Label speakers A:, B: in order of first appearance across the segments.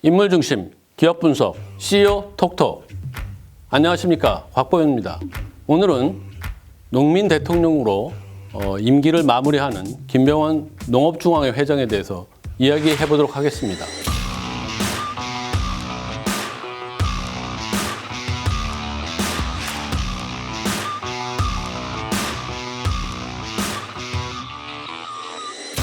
A: 인물중심, 기업분석, CEO 톡톡. 안녕하십니까, 곽보현입니다. 오늘은 농민 대통령으로 임기를 마무리하는 김병원 농업중앙회 회장에 대해서 이야기해 보도록 하겠습니다.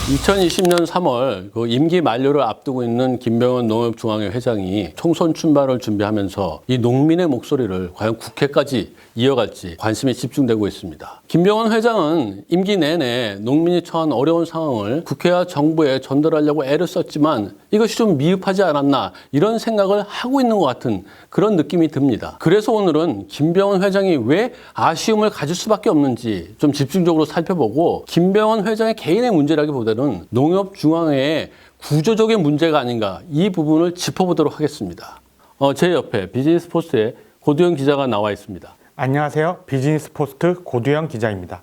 A: 2020년 3월 임기 만료를 앞두고 있는 김병원 농업중앙회 회장이 총선 출마를 준비하면서 이 농민의 목소리를 과연 국회까지 이어갈지 관심이 집중되고 있습니다. 김병원 회장은 임기 내내 농민이 처한 어려운 상황을 국회와 정부에 전달하려고 애를 썼지만 이것이 좀 미흡하지 않았나 이런 생각을 하고 있는 것 같은 그런 느낌이 듭니다. 그래서 오늘은 김병원 회장이 왜 아쉬움을 가질 수밖에 없는지 좀 집중적으로 살펴보고 김병원 회장의 개인의 문제라기보다는 농협중앙회의 구조적인 문제가 아닌가 이 부분을 짚어보도록 하겠습니다. 제 옆에 비즈니스포스트의 고두영 기자가 나와 있습니다.
B: 안녕하세요. 비즈니스포스트 고두영 기자입니다.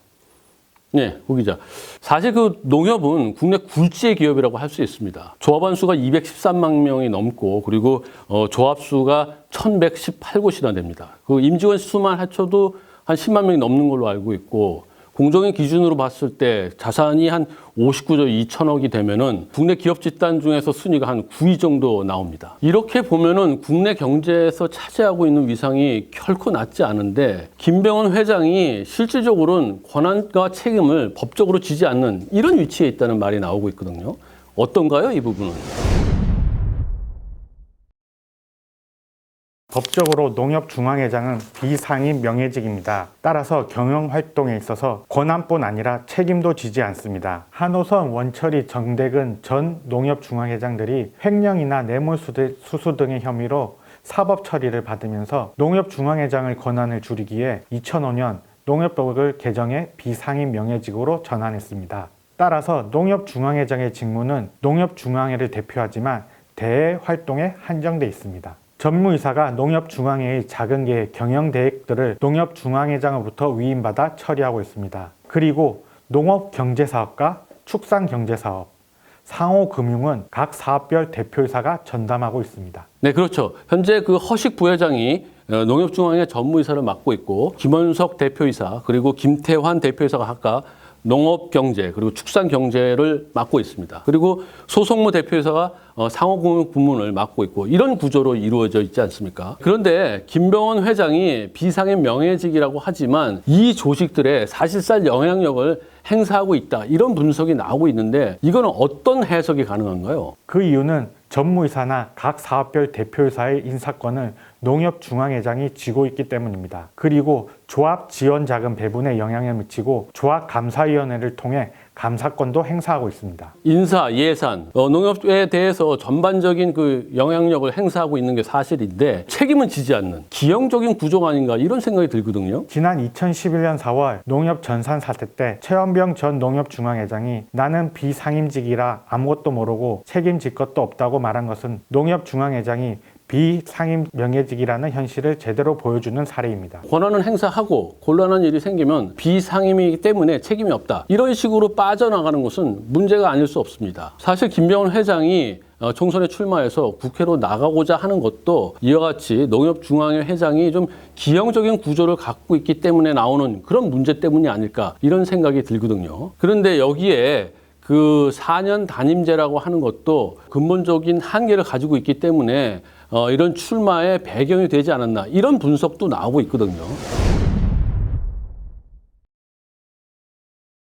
A: 네, 고 기자. 사실 농협은 국내 굴지의 기업이라고 할 수 있습니다. 조합원 수가 213만 명이 넘고 그리고 조합 수가 1118곳이나 됩니다. 임직원 수만 합쳐도 한 10만 명이 넘는 걸로 알고 있고 공정위 기준으로 봤을 때 자산이 한 59조 2천억이 되면은 국내 기업 집단 중에서 순위가 한 9위 정도 나옵니다. 이렇게 보면은 국내 경제에서 차지하고 있는 위상이 결코 낮지 않은데 김병원 회장이 실질적으로는 권한과 책임을 법적으로 지지 않는 이런 위치에 있다는 말이 나오고 있거든요. 어떤가요, 이 부분은?
B: 법적으로 농협중앙회장은 비상임 명예직입니다. 따라서 경영활동에 있어서 권한뿐 아니라 책임도 지지 않습니다. 한호선, 원철이, 정대근 전 농협중앙회장들이 횡령이나 뇌물수수 등의 혐의로 사법 처리를 받으면서 농협중앙회장의 권한을 줄이기에 2005년 농협법을 개정해 비상임 명예직으로 전환했습니다. 따라서 농협중앙회장의 직무는 농협중앙회를 대표하지만 대외 활동에 한정돼 있습니다. 전무이사가 농협중앙회의 작은 계획, 경영대획들을 농협중앙회장으로부터 위임받아 처리하고 있습니다. 그리고 농업경제사업과 축산경제사업, 상호금융은 각 사업별 대표이사가 전담하고 있습니다.
A: 네, 그렇죠. 현재 허식 부회장이 농협중앙회 전무이사를 맡고 있고 김원석 대표이사 그리고 김태환 대표이사가 각각 농업경제 그리고 축산경제를 맡고 있습니다. 그리고 소송무 대표이사가 상호금융 부문을 맡고 있고 이런 구조로 이루어져 있지 않습니까? 그런데 김병원 회장이 비상임 명예직이라고 하지만 이 조직들에 사실상 영향력을 행사하고 있다 이런 분석이 나오고 있는데 이거는 어떤 해석이 가능한가요?
B: 그 이유는 전무이사나 각 사업별 대표이사의 인사권을 농협중앙회장이 쥐고 있기 때문입니다. 그리고 조합 지원 자금 배분에 영향을 미치고 조합감사위원회를 통해 감사권도 행사하고 있습니다.
A: 인사, 예산, 농협에 대해서 전반적인 영향력을 행사하고 있는 게 사실인데 책임은 지지 않는 기형적인 구조가 아닌가 이런 생각이 들거든요.
B: 지난 2011년 4월 농협 전산 사태 때 최원병 전 농협중앙회장이 나는 비상임직이라 아무것도 모르고 책임질 것도 없다고 말한 것은 농협중앙회장이 비상임 명예직이라는 현실을 제대로 보여주는 사례입니다.
A: 권한은 행사하고 곤란한 일이 생기면 비상임이기 때문에 책임이 없다. 이런 식으로 빠져나가는 것은 문제가 아닐 수 없습니다. 사실 김병원 회장이 총선에 출마해서 국회로 나가고자 하는 것도 이와 같이 농협중앙회 회장이 좀 기형적인 구조를 갖고 있기 때문에 나오는 그런 문제 때문이 아닐까 이런 생각이 들거든요. 그런데 여기에 4년 단임제라고 하는 것도 근본적인 한계를 가지고 있기 때문에 이런 출마의 배경이 되지 않았나 이런 분석도 나오고 있거든요.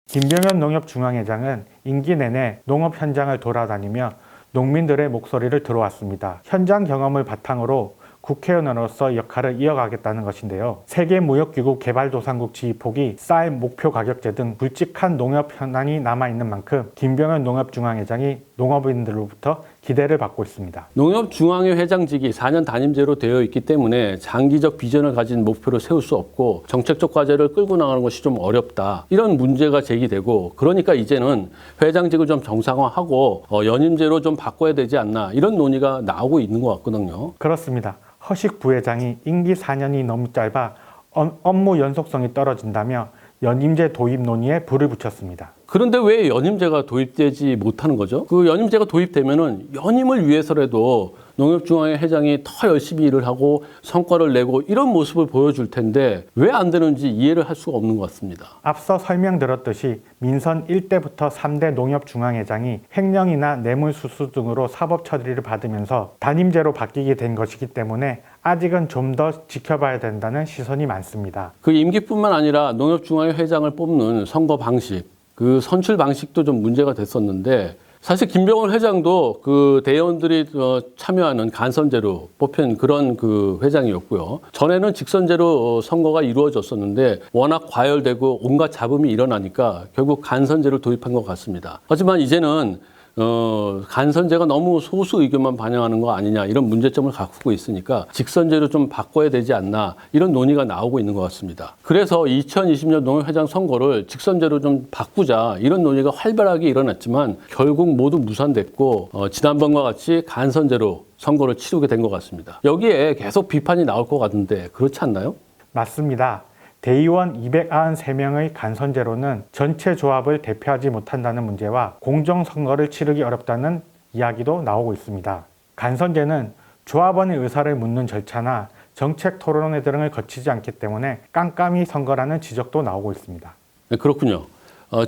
B: 김병현 농협중앙회장은 임기 내내 농업 현장을 돌아다니며 농민들의 목소리를 들어왔습니다. 현장 경험을 바탕으로 국회의원으로서 역할을 이어가겠다는 것인데요. 세계무역기구 개발도상국 지휘폭이 쌀 목표 가격제 등 굵직한 농업 현안이 남아있는 만큼 김병현 농협중앙회장이 농업인들로부터 기대를 받고 있습니다.
A: 농협중앙회 회장직이 4년 단임제로 되어 있기 때문에 장기적 비전을 가진 목표를 세울 수 없고 정책적 과제를 끌고 나가는 것이 좀 어렵다. 이런 문제가 제기되고 그러니까 이제는 회장직을 좀 정상화하고 연임제로 좀 바꿔야 되지 않나 이런 논의가 나오고 있는 것 같거든요.
B: 그렇습니다. 허식 부회장이 임기 4년이 너무 짧아 업무 연속성이 떨어진다며 연임제 도입 논의에 불을 붙였습니다.
A: 그런데 왜 연임제가 도입되지 못하는 거죠? 연임제가 도입되면은 연임을 위해서라도 농협중앙회 회장이 더 열심히 일을 하고 성과를 내고 이런 모습을 보여줄 텐데 왜 안 되는지 이해를 할 수가 없는 것 같습니다.
B: 앞서 설명드렸듯이 민선 1대부터 3대 농협중앙회장이 횡령이나 뇌물수수 등으로 사법 처리를 받으면서 단임제로 바뀌게 된 것이기 때문에 아직은 좀 더 지켜봐야 된다는 시선이 많습니다.
A: 그 임기뿐만 아니라 농협중앙회 회장을 뽑는 선거 방식, 그 선출 방식도 좀 문제가 됐었는데 사실 김병원 회장도 그 대의원들이 참여하는 간선제로 뽑힌 그런 그 회장이었고요. 전에는 직선제로 선거가 이루어졌었는데 워낙 과열되고 온갖 잡음이 일어나니까 결국 간선제를 도입한 것 같습니다. 하지만 이제는 간선제가 너무 소수 의견만 반영하는 거 아니냐 이런 문제점을 갖고 있으니까 직선제로 좀 바꿔야 되지 않나 이런 논의가 나오고 있는 것 같습니다. 그래서 2020년 농협회장 선거를 직선제로 좀 바꾸자 이런 논의가 활발하게 일어났지만 결국 모두 무산됐고 지난번과 같이 간선제로 선거를 치르게 된 것 같습니다. 여기에 계속 비판이 나올 것 같은데 그렇지 않나요?
B: 맞습니다. 대의원 293명의 간선제로는 전체 조합을 대표하지 못한다는 문제와 공정선거를 치르기 어렵다는 이야기도 나오고 있습니다. 간선제는 조합원의 의사를 묻는 절차나 정책 토론회 등을 거치지 않기 때문에 깜깜이 선거라는 지적도 나오고 있습니다.
A: 네, 그렇군요.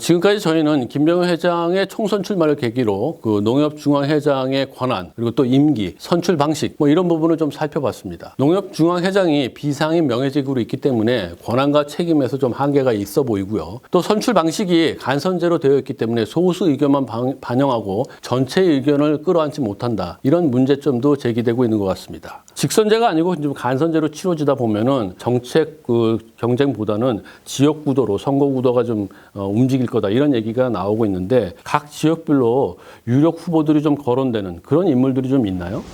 A: 지금까지 저희는 김병현 회장의 총선 출마를 계기로 그 농협중앙회장의 권한 그리고 또 임기, 선출 방식 뭐 이런 부분을 좀 살펴봤습니다. 농협중앙회장이 비상임 명예직으로 있기 때문에 권한과 책임에서 좀 한계가 있어 보이고요. 또 선출 방식이 간선제로 되어 있기 때문에 소수 의견만 반영하고 전체 의견을 끌어안지 못한다. 이런 문제점도 제기되고 있는 것 같습니다. 직선제가 아니고 좀 간선제로 치러지다 보면은 정책 그 경쟁보다는 지역 구도로 선거 구도가 좀 움직일 거다 이런 얘기가 나오고 있는데 각 지역별로 유력 후보들이 좀 거론되는 그런 인물들이 좀 있나요?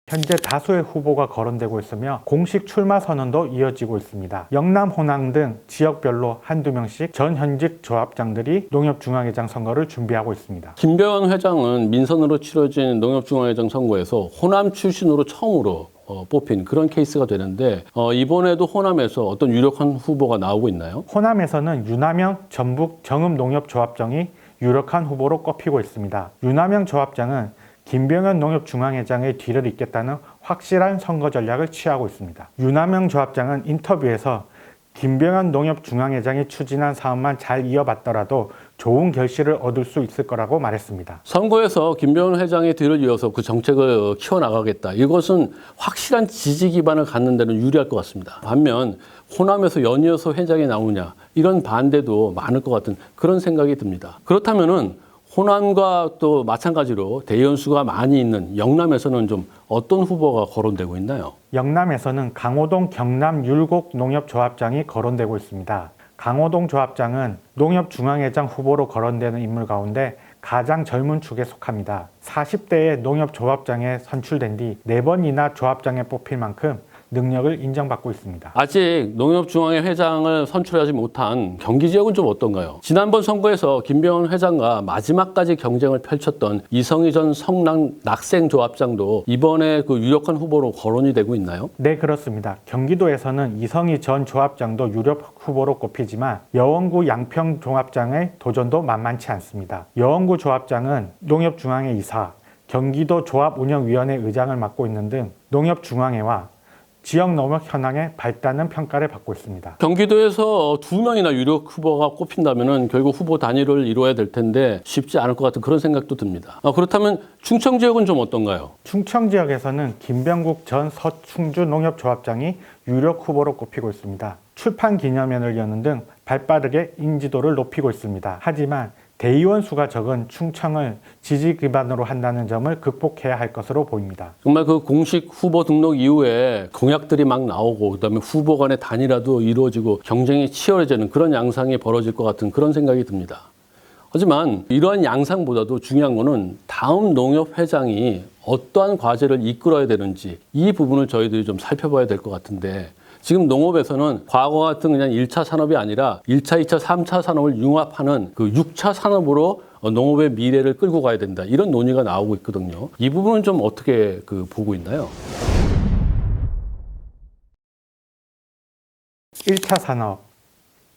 B: 현재 다수의 후보가 거론되고 있으며 공식 출마 선언도 이어지고 있습니다. 영남, 호남 등 지역별로 한두 명씩 전 현직 조합장들이 농협중앙회장 선거를 준비하고 있습니다.
A: 김병현 회장은 민선으로 치러진 농협중앙회장 선거에서 호남 출신으로 처음으로 뽑힌 그런 케이스가 되는데 이번에도 호남에서 어떤 유력한 후보가 나오고 있나요?
B: 호남에서는 유남영 전북 정읍농협조합장이 유력한 후보로 꼽히고 있습니다. 유남영 조합장은 김병현 농협중앙회장의 뒤를 잇겠다는 확실한 선거 전략을 취하고 있습니다. 유남영 조합장은 인터뷰에서 김병현 농협중앙회장이 추진한 사업만 잘 이어받더라도 좋은 결실을 얻을 수 있을 거라고 말했습니다.
A: 선거에서 김병현 회장의 뒤를 이어서 그 정책을 키워나가겠다. 이것은 확실한 지지 기반을 갖는 데는 유리할 것 같습니다. 반면 호남에서 연이어서 회장이 나오냐 이런 반대도 많을 것 같은 그런 생각이 듭니다. 그렇다면은 호남과 또 마찬가지로 대의원 수가 많이 있는 영남에서는 좀 어떤 후보가 거론되고 있나요?
B: 영남에서는 강호동 경남 율곡 농협조합장이 거론되고 있습니다. 강호동 조합장은 농협중앙회장 후보로 거론되는 인물 가운데 가장 젊은 축에 속합니다. 40대의 농협조합장에 선출된 뒤 4번이나 조합장에 뽑힐 만큼 능력을 인정받고 있습니다.
A: 아직 농협중앙회 회장을 선출하지 못한 경기 지역은 좀 어떤가요? 지난번 선거에서 김병현 회장과 마지막까지 경쟁을 펼쳤던 이성희 전 성남 낙생조합장도 이번에 그 유력한 후보로 거론이 되고 있나요?
B: 네, 그렇습니다. 경기도에서는 이성희 전 조합장도 유력 후보로 꼽히지만 여원구 양평 조합장의 도전도 만만치 않습니다. 여원구 조합장은 농협중앙회 이사, 경기도 조합운영위원회 의장을 맡고 있는 등 농협중앙회와 지역 농업 현황에 밝다는 평가를 받고 있습니다.
A: 경기도에서 2명이나 유력 후보가 꼽힌다면 결국 후보 단일을 이루어야 될 텐데 쉽지 않을 것 같은 그런 생각도 듭니다. 그렇다면 충청 지역은 좀 어떤가요?
B: 충청 지역에서는 김병국 전 서충주 농협조합장이 유력 후보로 꼽히고 있습니다. 출판 기념회를 여는 등 발빠르게 인지도를 높이고 있습니다. 하지만 대의원 수가 적은 충청을 지지 기반으로 한다는 점을 극복해야 할 것으로 보입니다.
A: 정말 그 공식 후보 등록 이후에 공약들이 막 나오고 그다음에 후보 간의 단일화도 이루어지고 경쟁이 치열해지는 그런 양상이 벌어질 것 같은 그런 생각이 듭니다. 하지만 이러한 양상보다도 중요한 거는 다음 농협회장이 어떠한 과제를 이끌어야 되는지 이 부분을 저희들이 좀 살펴봐야 될 것 같은데 지금 농업에서는 과거 같은 그냥 1차 산업이 아니라 1차, 2차, 3차 산업을 융합하는 그 6차 산업으로 농업의 미래를 끌고 가야 된다. 이런 논의가 나오고 있거든요. 이 부분은 좀 어떻게 보고 있나요?
B: 1차 산업,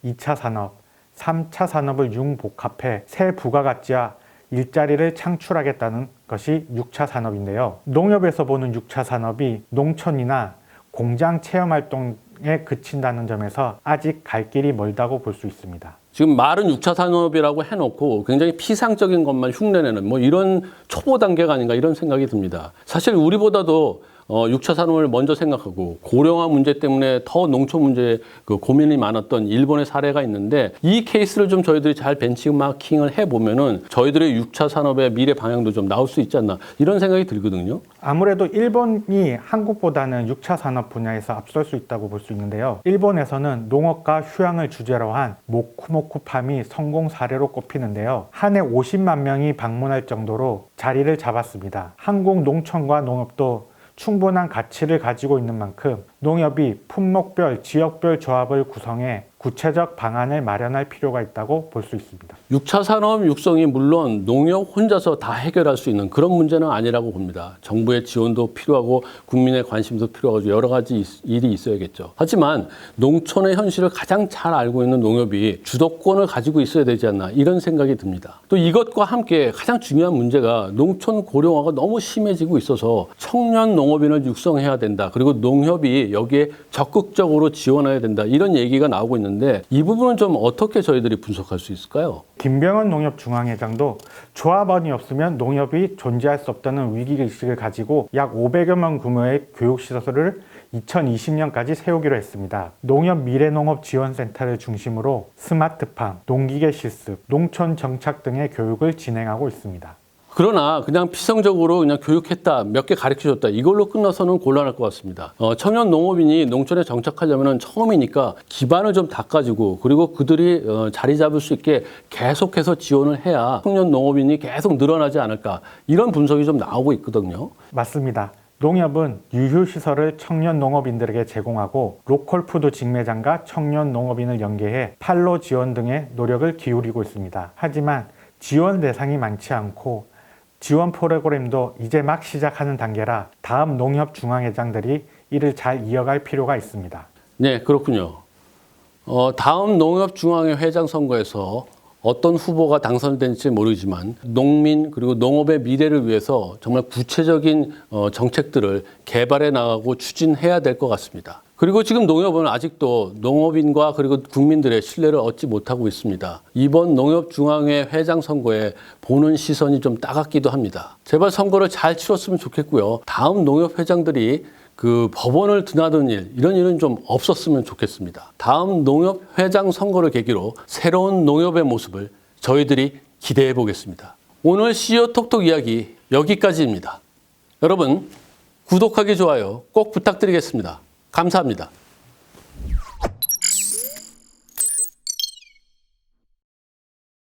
B: 2차 산업, 3차 산업을 융복합해 새 부가가치와 일자리를 창출하겠다는 것이 6차 산업인데요. 농협에서 보는 6차 산업이 농촌이나 공장 체험 활동에 그친다는 점에서 아직 갈 길이 멀다고 볼 수 있습니다.
A: 지금 말은 6차 산업이라고 해놓고 굉장히 피상적인 것만 흉내내는 뭐 이런 초보 단계가 아닌가 이런 생각이 듭니다. 사실 우리보다도 6차 산업을 먼저 생각하고 고령화 문제 때문에 더 농촌 문제에 그 고민이 많았던 일본의 사례가 있는데 이 케이스를 좀 저희들이 잘 벤치마킹을 해보면은 저희들의 6차 산업의 미래 방향도 좀 나올 수 있지 않나 이런 생각이 들거든요.
B: 아무래도 일본이 한국보다는 6차 산업 분야에서 앞설 수 있다고 볼 수 있는데요. 일본에서는 농업과 휴양을 주제로 한 모쿠모쿠팜이 성공 사례로 꼽히는데요. 한 해 50만 명이 방문할 정도로 자리를 잡았습니다. 한국 농촌과 농업도 충분한 가치를 가지고 있는 만큼 농협이 품목별, 지역별 조합을 구성해 구체적 방안을 마련할 필요가 있다고 볼 수 있습니다.
A: 6차 산업 육성이 물론 농협 혼자서 다 해결할 수 있는 그런 문제는 아니라고 봅니다. 정부의 지원도 필요하고 국민의 관심도 필요하고 여러 가지 일이 있어야겠죠. 하지만 농촌의 현실을 가장 잘 알고 있는 농협이 주도권을 가지고 있어야 되지 않나 이런 생각이 듭니다. 또 이것과 함께 가장 중요한 문제가 농촌 고령화가 너무 심해지고 있어서 청년 농업인을 육성해야 된다. 그리고 농협이 여기에 적극적으로 지원해야 된다. 이런 얘기가 나오고 있는데 이 부분은 좀 어떻게 저희들이 분석할 수 있을까요?
B: 김병헌 농협중앙회장도 조합원이 없으면 농협이 존재할 수 없다는 위기의식을 가지고 약 500여만 규모의 교육시설을 2020년까지 세우기로 했습니다. 농협 미래농업지원센터를 중심으로 스마트팜, 농기계 실습, 농촌 정착 등의 교육을 진행하고 있습니다.
A: 그러나 그냥 피성적으로 그냥 교육했다, 몇 개 가르쳐줬다 이걸로 끝나서는 곤란할 것 같습니다. 청년 농업인이 농촌에 정착하려면 처음이니까 기반을 좀 닦아주고 그리고 그들이 자리 잡을 수 있게 계속해서 지원을 해야 청년 농업인이 계속 늘어나지 않을까 이런 분석이 좀 나오고 있거든요.
B: 맞습니다. 농협은 유휴시설을 청년 농업인들에게 제공하고 로컬푸드 직매장과 청년 농업인을 연계해 판로 지원 등의 노력을 기울이고 있습니다. 하지만 지원 대상이 많지 않고 지원 프로그램도 이제 막 시작하는 단계라 다음 농협 중앙회장들이 이를 잘 이어갈 필요가 있습니다.
A: 네, 그렇군요. 다음 농협 중앙회 회장 선거에서 어떤 후보가 당선될지 모르지만 농민 그리고 농업의 미래를 위해서 정말 구체적인 정책들을 개발해 나가고 추진해야 될 것 같습니다. 그리고 지금 농협은 아직도 농업인과 그리고 국민들의 신뢰를 얻지 못하고 있습니다. 이번 농협중앙회 회장 선거에 보는 시선이 좀 따갑기도 합니다. 제발 선거를 잘 치렀으면 좋겠고요. 다음 농협 회장들이 그 법원을 드나드는 일, 이런 일은 좀 없었으면 좋겠습니다. 다음 농협 회장 선거를 계기로 새로운 농협의 모습을 저희들이 기대해 보겠습니다. 오늘 CEO 톡톡 이야기 여기까지입니다. 여러분 구독하기, 좋아요 꼭 부탁드리겠습니다. 감사합니다.